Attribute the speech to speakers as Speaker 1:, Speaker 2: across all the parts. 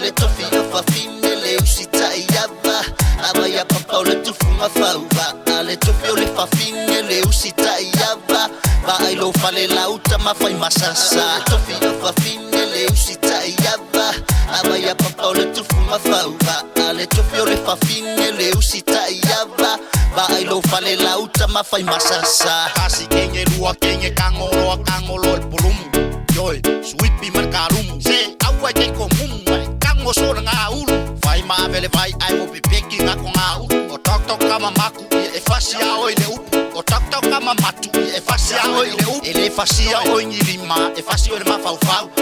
Speaker 1: le Tofi Le Fafine le usita iava ava ya papa o le tufunga fauva le Tofi Le Fafine le usita iava va ai lo fale lauta mafai masasa le Tofi Le Fafine le usita iava ava ya papa o le tufunga fauva le Tofi Le Fafine le usita iava va ai lo fale lauta mafai masasa
Speaker 2: kasi kenye lua kenye kangolo el pulum joy sweet bi markarum se awa ke komum kango so nga ulu vai ma vele vai ai mo pepeki nga ko nga ulu o tok tok kama maku e fasia o ile upu o tok tok kama matu e fasia o ile upu ele fasia o ngilima e fasia o le mafau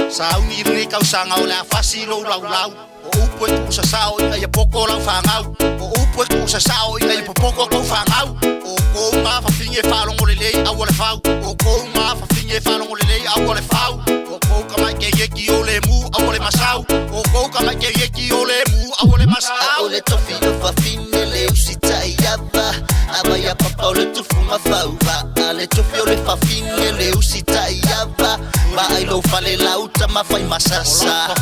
Speaker 2: sa uni ri ka usanga o la fasi lo lau o upu e kusa sao i poko la fangau o upu e kusa sao i poko ko fangau o ko ma fa finge falo ngole le awole fau o ko ma fa finge falo ngole le awole fau o ko kama ke yeki o le mu awole masau o ko kama ke yeki o le mu awole masau
Speaker 1: o le Tofi Le Fafine le usita iava ava ya papa o le tufunga fauva le Tofi Le Fafine le usita iava va ai lo fale lauta mafai masasa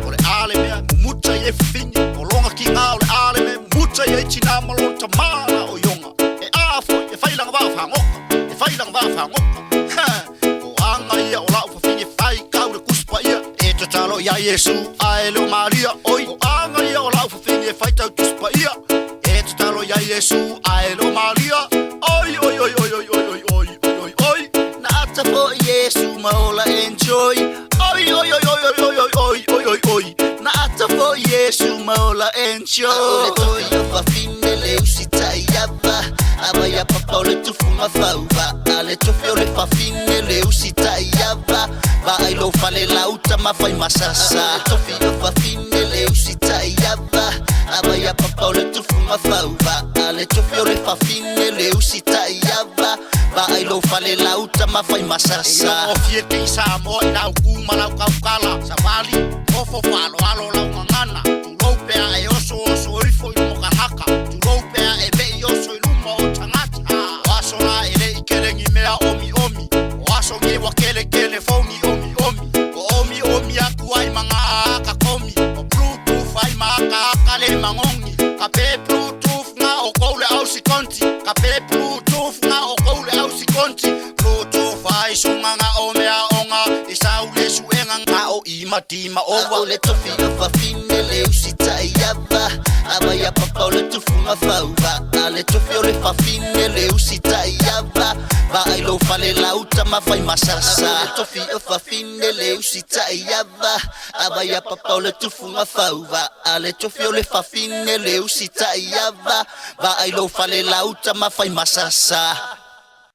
Speaker 2: o le ale mea muta ye finge o longa ki nga o le ale me muta ye china malonta mala o yonga e afo e fai langa va fangoka o anga ia o lau fafinge fai kau le kuspa ia e te talo ia Yesu ae leo Maria oi o anga ia o lau fafinge fai tau kuspa ia e te talo ia Yesu ae leo Maria oi oi oi oi oi oi oi oi oi
Speaker 1: na ata fo Yesu maola enjoy
Speaker 2: oi oi oi oi oi oi oi oi oi oi
Speaker 1: na ata fo Yesu maola enjoy o le Tofi Le Fafine le usita iava ava ya papa o le tufunga fauva le Tofi Le Fafine le usita iava va ai lo fale lauta mafai masasa le Tofi Le Fafine le usita iava ava ya papa o le tufunga fauva le Tofi Le Fafine le usita iava va ai lo fale lauta mafai masasa
Speaker 2: o fiel ke sa mo na kuma la kaukala sabali ofo falo alo la ngana tu lo pe ai oso rifo mo kanaka tu lo pe e be oso luma o tangata waso na ele ikelengi mea omi waso nge wakele foni omi aku ai manga ka komi o bluetooth ai maka kale mangongi ka pe bluetooth nga o kole au sikonti ka pe bluetooth nga o kole au sikonti bluetooth ai sunganga o mea onga isaule suenga nga o imatima
Speaker 1: o le Tofi Le Fafine le usita iava ava ya papa o le tufunga fauva le Tofi Le Fafine le usita iava va ai lo fale lauta mafai masasa le Tofi Le Fafine le usita iava ava ya papa o le tufunga fauva le Tofi Le Fafine le usita iava va ai lo fale lauta mafai masasa